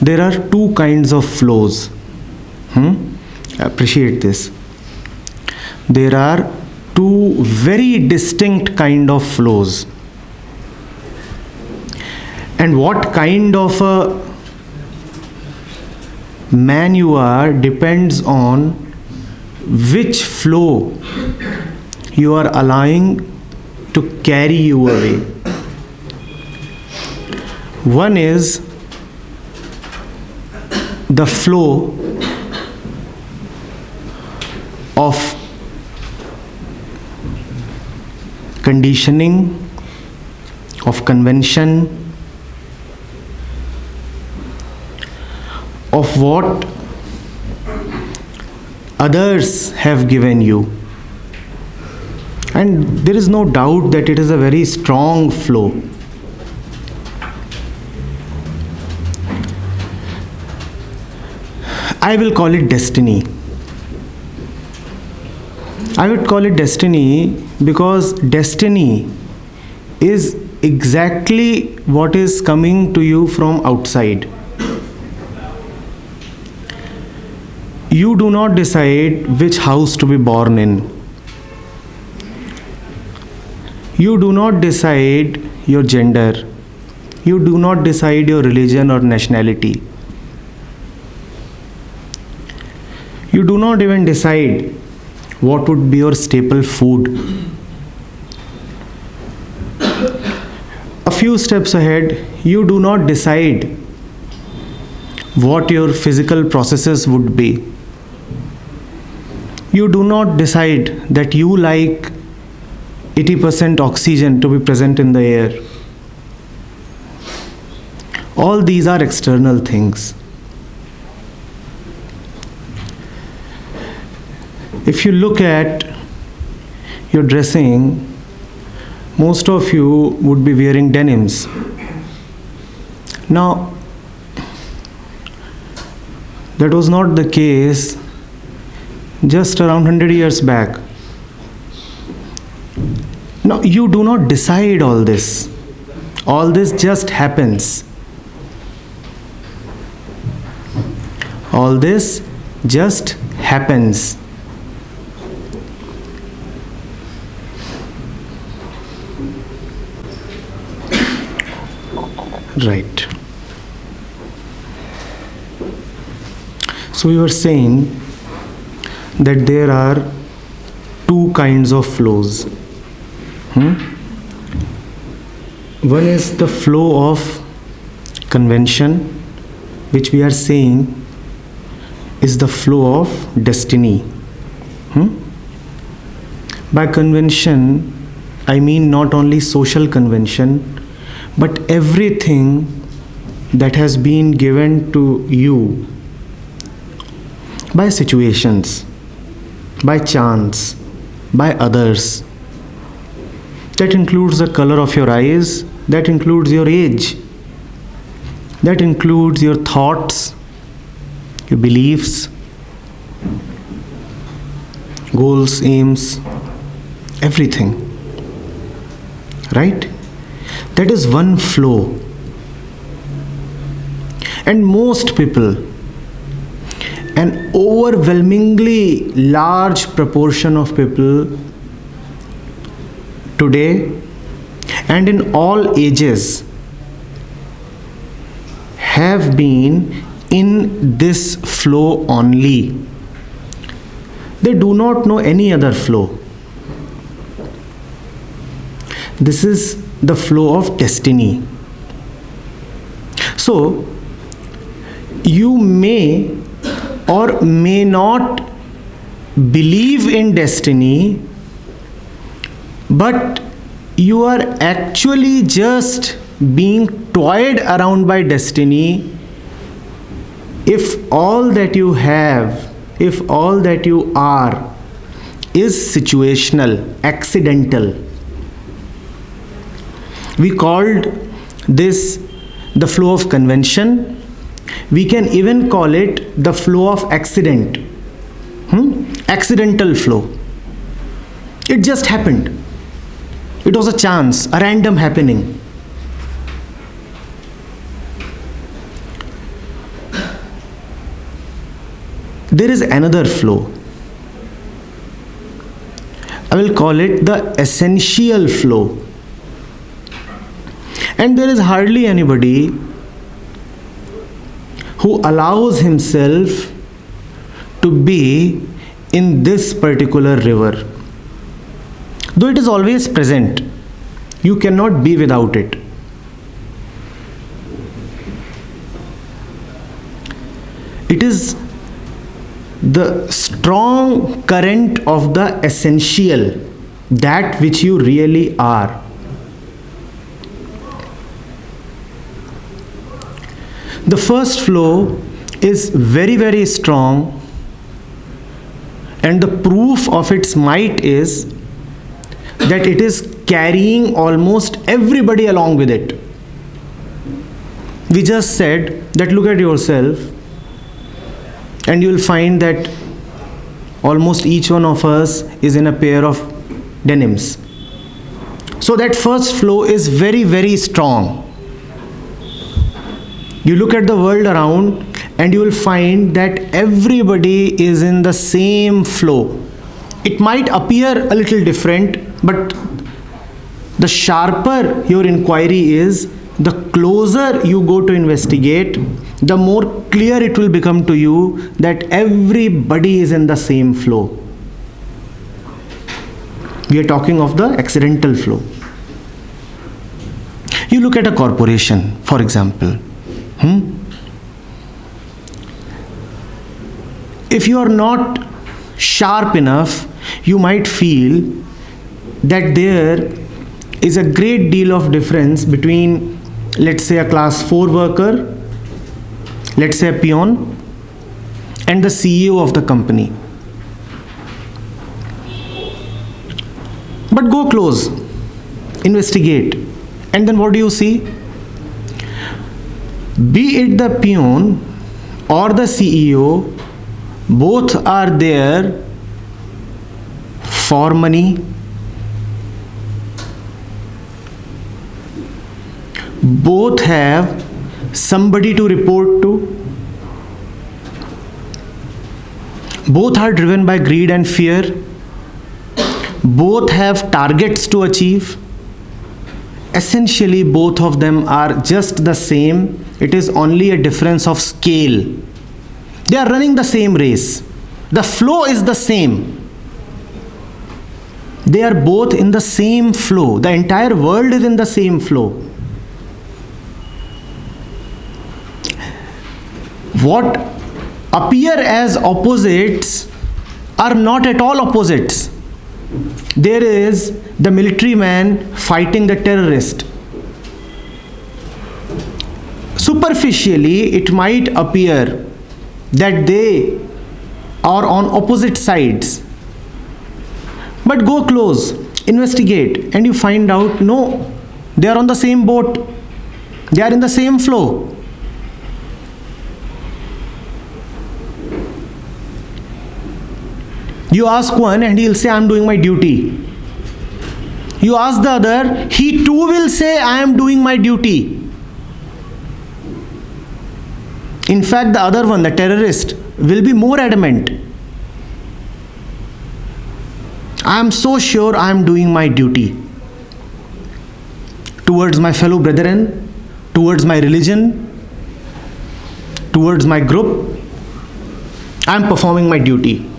There are two kinds of flows. Appreciate this. There are two very distinct kind of flows. And what kind of a man you are depends on which flow you are allowing to carry you away. One is the flow of conditioning, of convention, of what others have given you. And there is no doubt that it is a very strong flow. I will call it destiny. I would call it destiny because destiny is exactly what is coming to you from outside. You do not decide which house to be born in. You do not decide your gender. You do not decide your religion or nationality. You do not even decide what would be your staple food. A few steps ahead, you do not decide what your physical processes would be. You do not decide that you like 80% oxygen to be present in the air. All these are external things. If you look at your dressing, most of you would be wearing denims. Now, that was not the case just around 100 years back. Now, you do not decide all this. All this just happens. All this just happens. Right. So we were saying that there are two kinds of flows. One is the flow of convention, which we are saying is the flow of destiny. By convention, I mean not only social convention, but everything that has been given to you by situations, by chance, by others. That includes the color of your eyes, that includes your age, that includes your thoughts, your beliefs, goals, aims, everything. Right? That is one flow. And most people, an overwhelmingly large proportion of people today and in all ages have been in this flow only. They do not know any other flow. This is the flow of destiny. So, you may or may not believe in destiny, but you are actually just being toyed around by destiny if all that you have, if all that you are is situational, accidental. We called this the flow of convention. We can even call it the flow of accident. Accidental flow. It just happened. It was a chance, a random happening. There is another flow. I will call it the essential flow. And there is hardly anybody who allows himself to be in this particular river. Though it is always present, you cannot be without it. It is the strong current of the essential, that which you really are. The first flow is very, very strong, and the proof of its might is that it is carrying almost everybody along with it. We just said that look at yourself, and you will find that almost each one of us is in a pair of denims. So that first flow is very, very strong. You look at the world around and you will find that everybody is in the same flow. It might appear a little different, but the sharper your inquiry is, the closer you go to investigate, the more clear it will become to you that everybody is in the same flow. We are talking of the accidental flow. You look at a corporation, for example. If you are not sharp enough, you might feel that there is a great deal of difference between, let's say, a class 4 worker, let's say a peon, and the CEO of the company. But go close, investigate, and then what do you see? Be it the peon or the CEO, both are there for money. Both have somebody to report to. Both are driven by greed and fear. Both have targets to achieve. Essentially, both of them are just the same. It is only a difference of scale. They are running the same race. The flow is the same. They are both in the same flow. The entire world is in the same flow. What appear as opposites are not at all opposites. There is the military man fighting the terrorist. Superficially, it might appear that they are on opposite sides. But go close, investigate, and you find out, no, they are on the same boat. They are in the same flow. You ask one and he'll say, I am doing my duty. You ask the other, he too will say, I am doing my duty. In fact, the other one, the terrorist, will be more adamant. I am so sure I am doing my duty towards my fellow brethren, towards my religion, towards my group. I am performing my duty.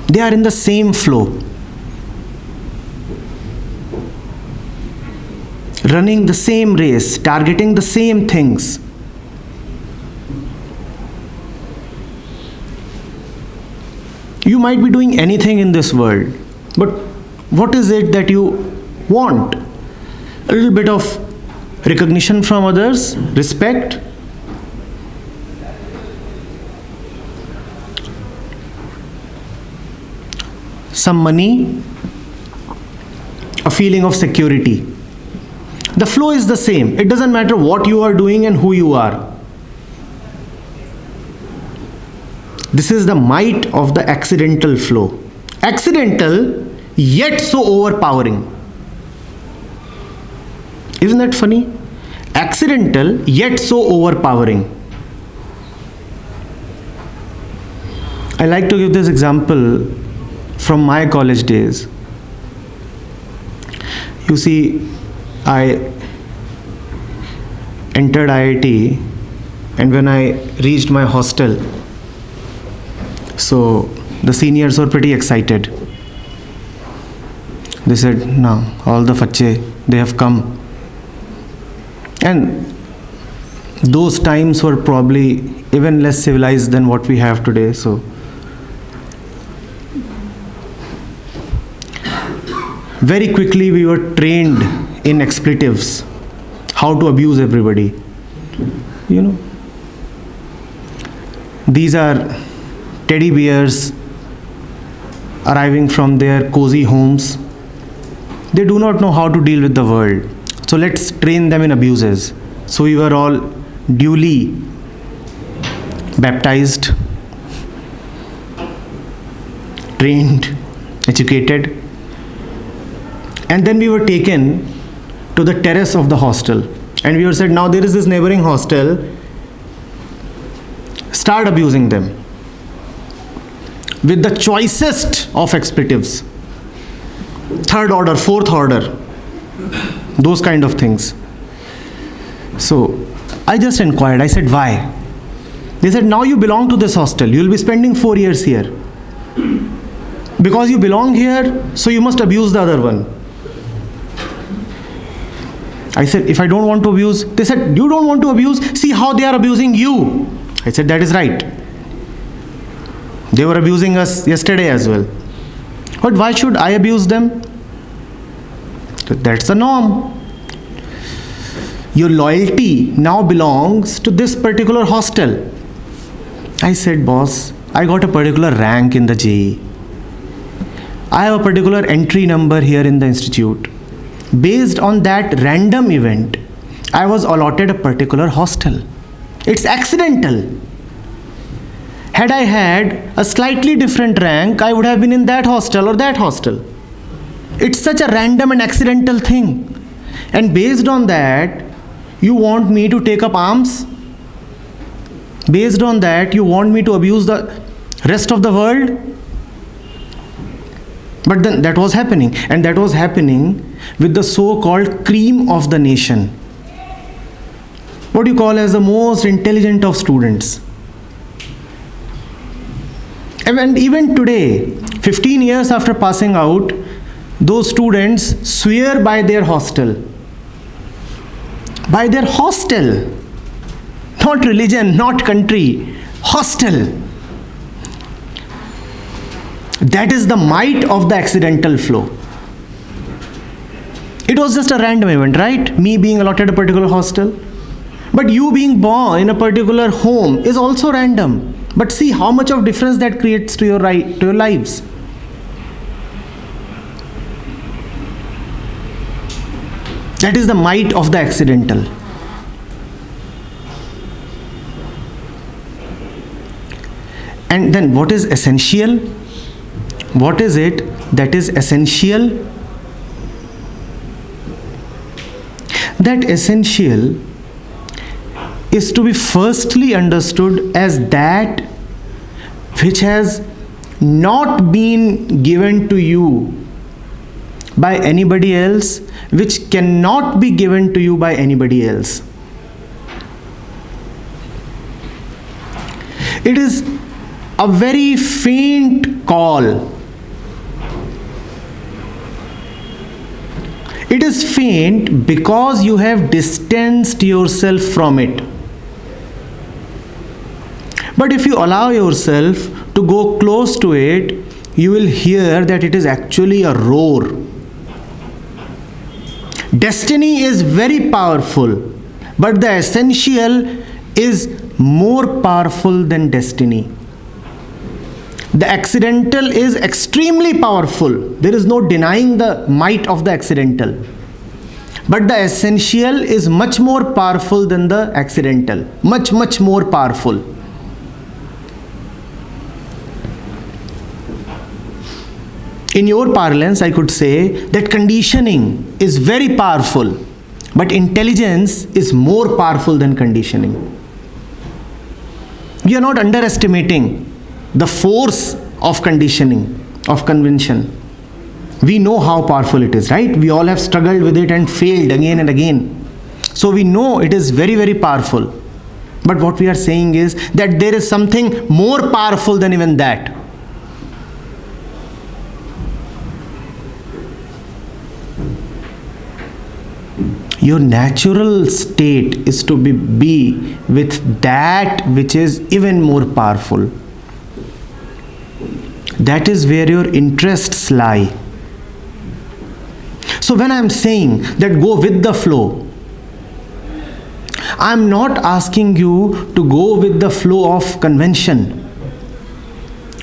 They are in the same flow, running the same race, targeting the same things. You might be doing anything in this world, but what is it that you want? A little bit of recognition from others, respect. Some money, a feeling of security. The flow is the same. It doesn't matter what you are doing and who you are. This is the might of the accidental flow. Accidental, yet so overpowering. Isn't that funny? Accidental, yet so overpowering. I like to give this example from my college days. You see, I entered IIT, and when I reached my hostel, so the seniors were pretty excited. They said, now all the fache, they have come. And those times were probably even less civilized than what we have today. So very quickly we were trained in expletives, how to abuse everybody. You know, these are teddy bears arriving from their cozy homes. They do not know how to deal with the world. So let's train them in abuses. So we were all duly baptized, trained, educated, and then we were taken to the terrace of the hostel, and we were said, now there is this neighboring hostel, start abusing them with the choicest of expletives, third order, fourth order, those kind of things. So I just inquired, I said, why? They said, now you belong to this hostel, you will be spending 4 years here. Because you belong here, so you must abuse the other one. I said, if I don't want to abuse, they said, you don't want to abuse, see how they are abusing you. I said, that is right. They were abusing us yesterday as well. But why should I abuse them? That's the norm. Your loyalty now belongs to this particular hostel. I said, boss, I got a particular rank in the JEE. I have a particular entry number here in the institute. Based on that random event, I was allotted a particular hostel. It's accidental. Had I had a slightly different rank, I would have been in that hostel or that hostel. It's such a random and accidental thing. And based on that, you want me to take up arms? Based on that, you want me to abuse the rest of the world? But then that was happening, and that was happening with the so-called cream of the nation. What you call as the most intelligent of students. And even today, 15 years after passing out, those students swear by their hostel. By their hostel. Not religion, not country. Hostel. That is the might of the accidental flow. It was just a random event, right? Me being allotted a particular hostel. But you being born in a particular home is also random. But see how much of difference that creates to your lives. That is the might of the accidental. And then what is essential? What is it that is essential? That essential is to be firstly understood as that which has not been given to you by anybody else, which cannot be given to you by anybody else. It is a very faint call. It is faint because you have distanced yourself from it. But if you allow yourself to go close to it, you will hear that it is actually a roar. Destiny is very powerful, but the essential is more powerful than destiny. The accidental is extremely powerful. There is no denying the might of the accidental. But the essential is much more powerful than the accidental. Much, much more powerful. In your parlance, I could say that conditioning is very powerful, but intelligence is more powerful than conditioning. You are not underestimating the force of conditioning, of convention. We know how powerful it is, right? We all have struggled with it and failed again and again. So we know it is very, very powerful. But what we are saying is that there is something more powerful than even that. Your natural state is to be with that which is even more powerful. That is where your interests lie. So when I am saying that go with the flow, I am not asking you to go with the flow of convention.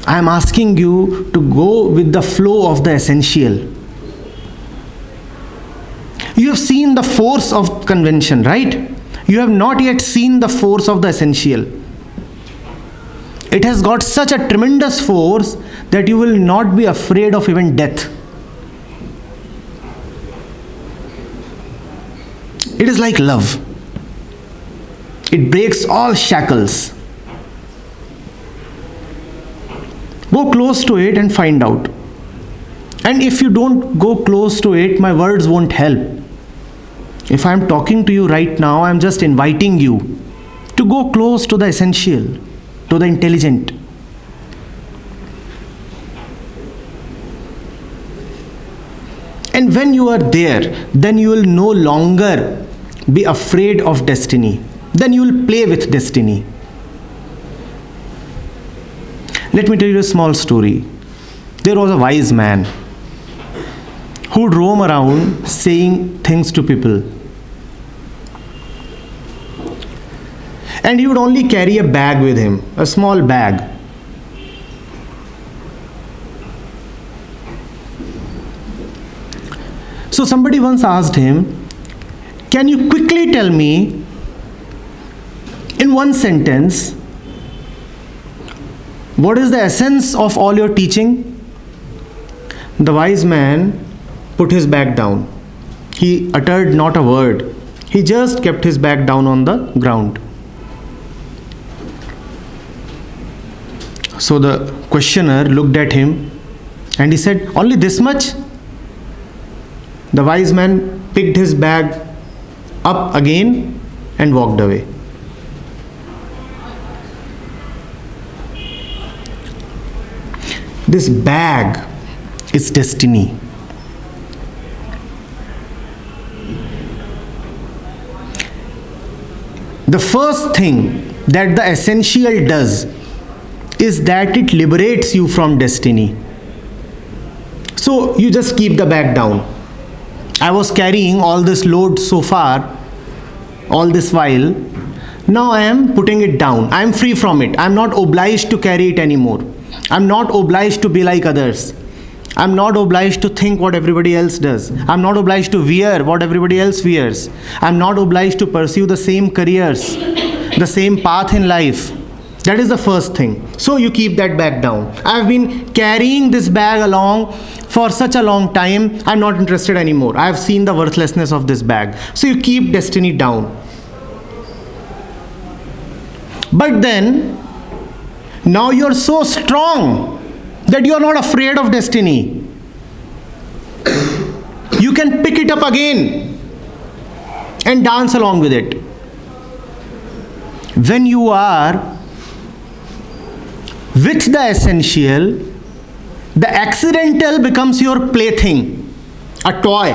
I am asking you to go with the flow of the essential. You have seen the force of convention, right? You have not yet seen the force of the essential. It has got such a tremendous force that you will not be afraid of even death. It is like love. It breaks all shackles. Go close to it and find out. And if you don't go close to it, my words won't help. If I am talking to you right now, I am just inviting you to go close to the essential, to the intelligent. And when you are there, then you will no longer be afraid of destiny. Then you will play with destiny. Let me tell you a small story. There was a wise man who would roam around saying things to people. And he would only carry a bag with him, a small bag. So somebody once asked him, "Can you quickly tell me in one sentence what is the essence of all your teaching?" The wise man put his bag down. He uttered not a word. He just kept his bag down on the ground. So the questioner looked at him and he said, "Only this much?" The wise man picked his bag up again and walked away. This bag is destiny. The first thing that the essential does is that it liberates you from destiny. So you just keep the bag down. I was carrying all this load so far, all this while. Now I am putting it down. I am free from it. I am not obliged to carry it anymore. I am not obliged to be like others. I am not obliged to think what everybody else does. I am not obliged to wear what everybody else wears. I am not obliged to pursue the same careers, the same path in life. That is the first thing. So you keep that bag down. I have been carrying this bag along for such a long time. I am not interested anymore. I have seen the worthlessness of this bag. So you keep destiny down. But then, now you are so strong that you are not afraid of destiny. You can pick it up again and dance along with it. When you are with the essential, the accidental becomes your plaything, a toy.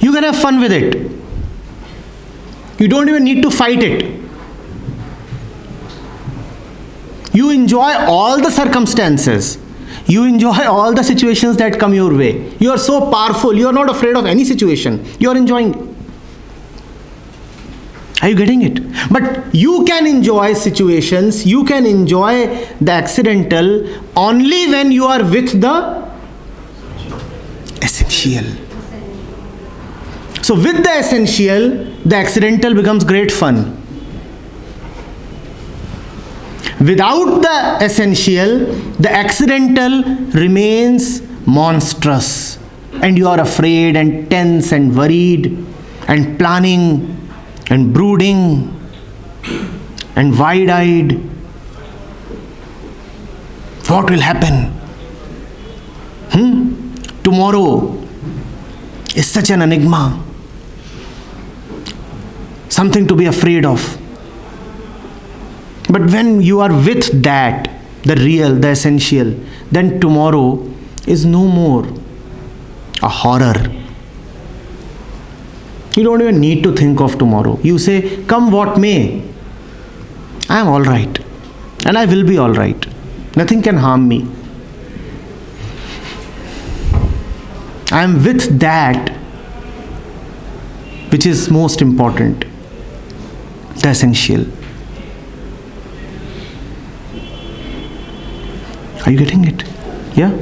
You can have fun with it. You don't even need to fight it. You enjoy all the circumstances. You enjoy all the situations that come your way. You are so powerful. You are not afraid of any situation. You are enjoying it. Are you getting it? But you can enjoy situations, you can enjoy the accidental only when you are with the essential. So with the essential, the accidental becomes great fun. Without the essential, the accidental remains monstrous. And you are afraid and tense and worried and planning and brooding and wide-eyed. What will happen? Tomorrow is such an enigma. Something to be afraid of. But when you are with that, the real, the essential, then tomorrow is no more a horror. You don't even need to think of tomorrow. You say, come what may, I am all right. And I will be all right. Nothing can harm me. I am with that which is most important, the essential. Are you getting it? Yeah?